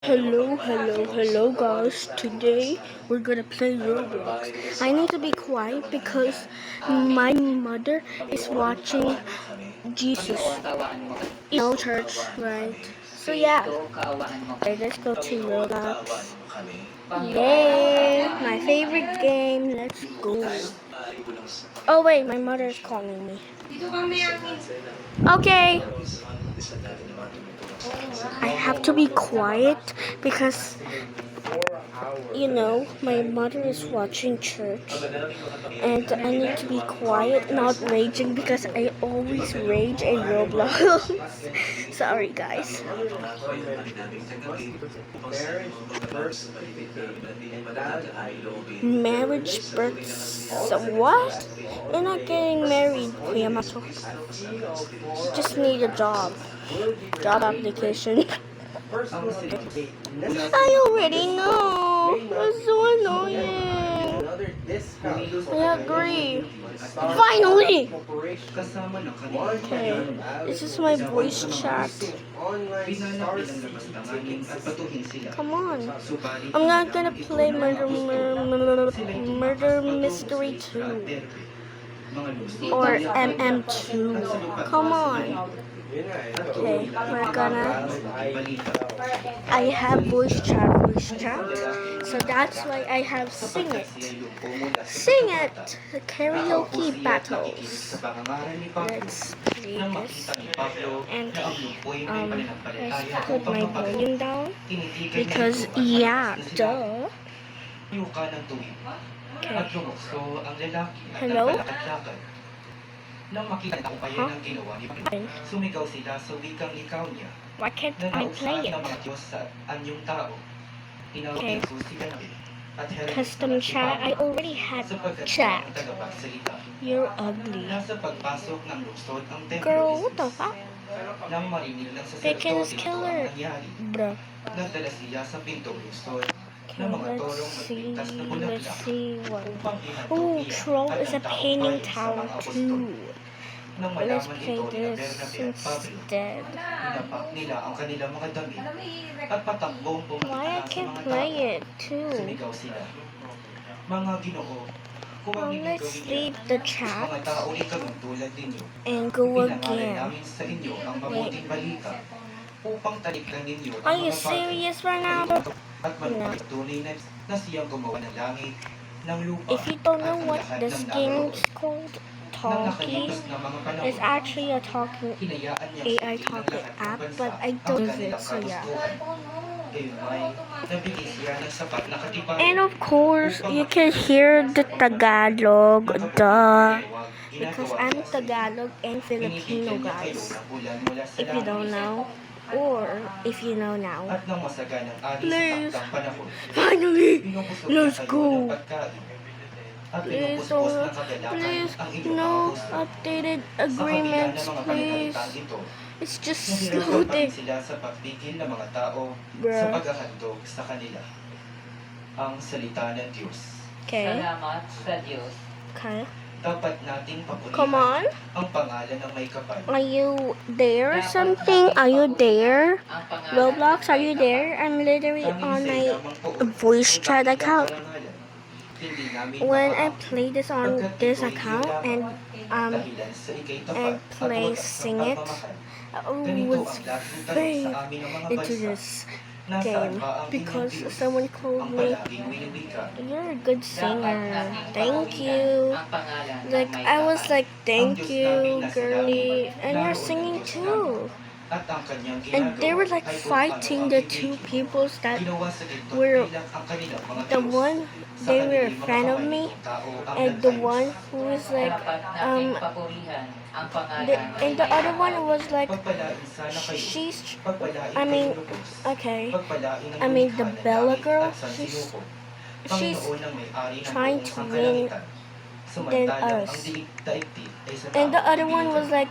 Hello guys. Today we're gonna play Roblox. I need to be quiet because my mother is watching Jesus. You know, church, right? So yeah. Okay, let's go to Roblox. Yay! My favorite game. Let's go. Oh wait, my mother is calling me. Okay. I have to be quiet because my mother is watching church and I need to be quiet, not raging because I always rage in Roblox. Sorry guys. Marriage birth. So what? You're not getting married, Kuya Mato. Just need a job. Job application. I already know. It's so annoying. I agree. Finally! Okay, this is my voice chat. Come on. I'm not gonna play Murder Mystery 2 or MM2. Come on. Okay, we're gonna. I have voice chat, so that's why I have sing it. Sing it! The karaoke battles. Let's play this. And let's put my volume down because yeah, duh. Okay. Hello? Nang makita ang tagumpayan ng ginawa ni Panginoon, sumigaw sila sa wikang ikaw niya. Why can't I play it? Okay. Custom chat. I already had chat. You're ugly. Girl, what the fuck? Pickens killer. Bruh. Okay, let's see what. Oh, Troll is a painting tower too. Let's play this instead. Why I can't play it too? Well, let's leave the chat and go again. Wait. Are you serious right now? No. If you don't know what this game is called, Talkie, it's actually a talking AI talking app, but I don't use it, so yeah. And of course, you can hear the Tagalog, duh. Because I'm Tagalog and Filipino, guys. If you don't know, or if you know now. Please, finally, let's go. Please, no updated agreements, please. It's just loading. Bruh. Okay. Okay. Come on. Are you there or something? Are you there? Roblox, are you there? I'm literally on my voice chat account. When I play this on this account and play Sing It, I was very into this game because someone called me, "You're a good singer. Thank you." Like I was like, "Thank you, girly," and you're singing too. And they were like fighting the two people that were the one they were a fan of me and the one who was like and the other one was like she's the Bella girl, she's trying to win than us, and the other one was like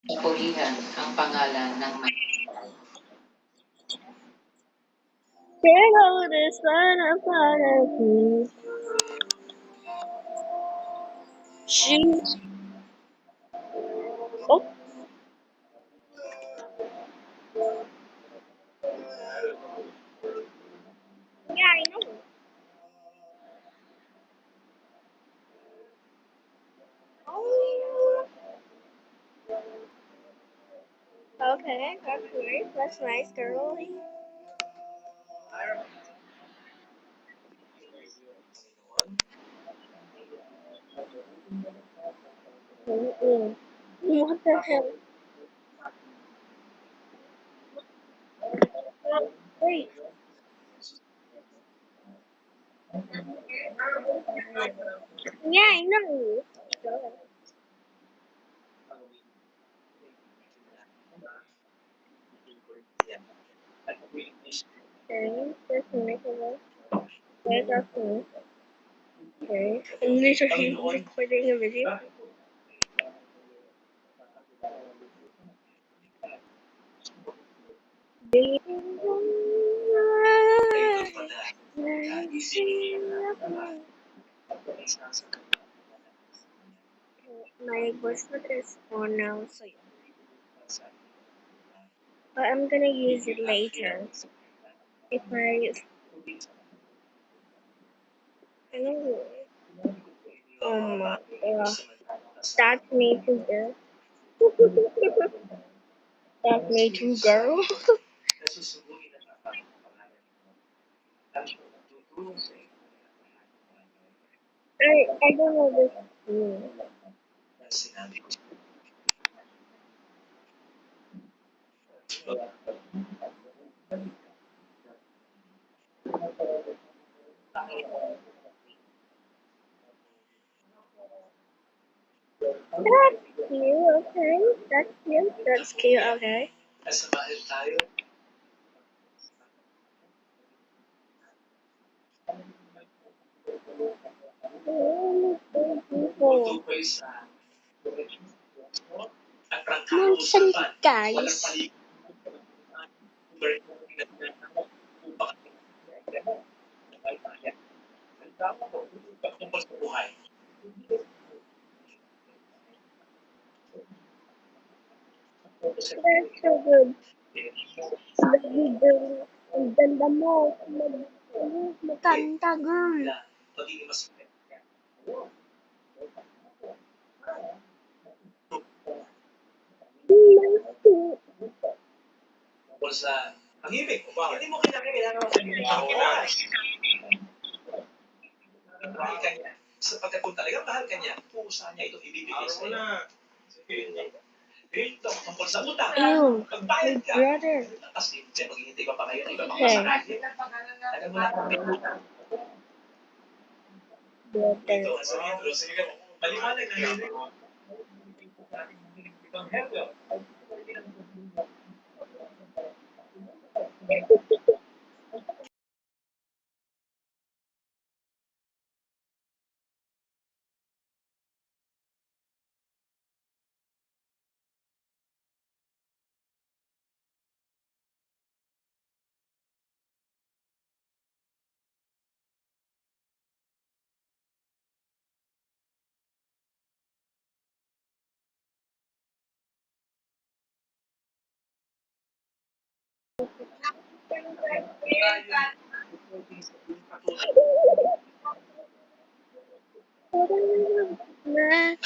purihan ang pangalan ng Pero this one apology. She. Oh. That's nice, girlie. Mm-mm. What the hell? Wait. Yeah, I know. Okay, that's nice of us. Okay, that's nice. Okay. I'm literally recording a video. My voice is on now, so yeah. But I'm gonna use it later. If I know, uh, that's me too, girl. That's me too, girl. I don't know this means. That's cute, okay. That's cute. That's cute, okay. Oh, beautiful. Nonsense, guys. That's so good. Girl. Ang ganda mo. Maganda, girl. Nice. Ew, my brother. Okay. Brother. Na,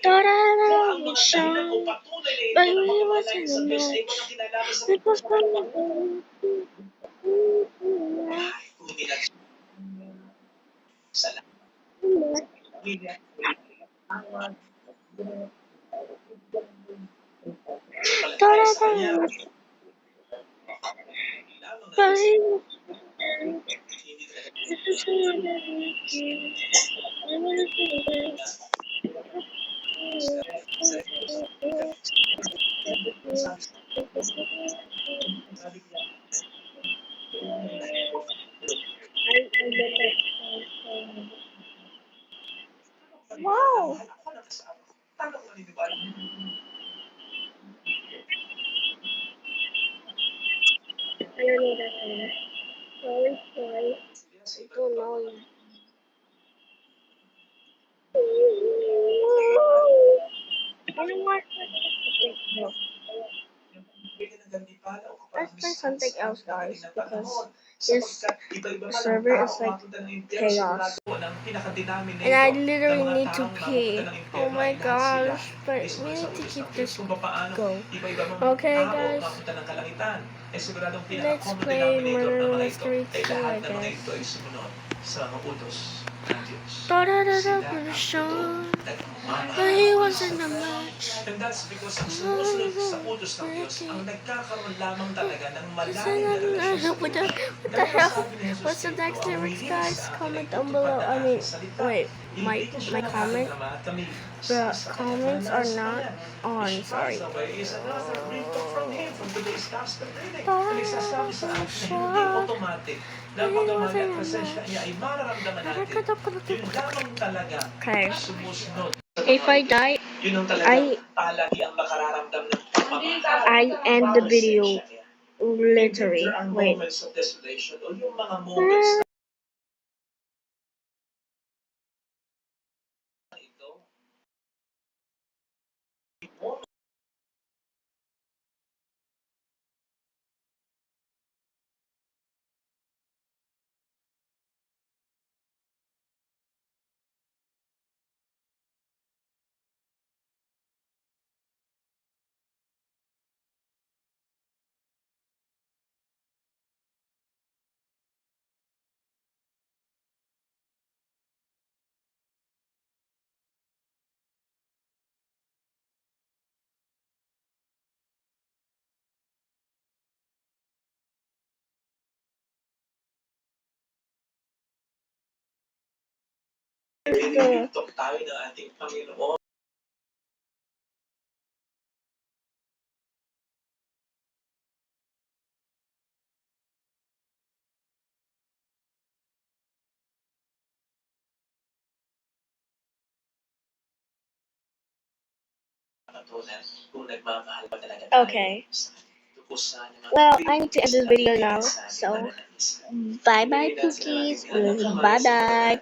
thought I was shine, but it wasn't enough. It was from thought I was, but it wow. I don't know that one. Sorry, sorry. I don't know. You know what? Let's try something else, guys, because this server is like chaos. And I literally need to pee. Oh my gosh, but we need to keep this go. Okay, guys. Let's play Murder Mystery 2, I guess. Da-da-da-da, Sean. But he wasn't a match. And that's because ang sumusunod sa utos ng Diyos ang nagkakaroon lamang talaga ng malalim na relasyon What the hell? What's the next lyrics, guys? Comment down below. I mean, wait, my comment? The comments are not on, sorry. Okay. If I die, I end the video. Literally. Wait. Okay. Well, I need to end this video now. So, bye bye, cookies. Bye bye.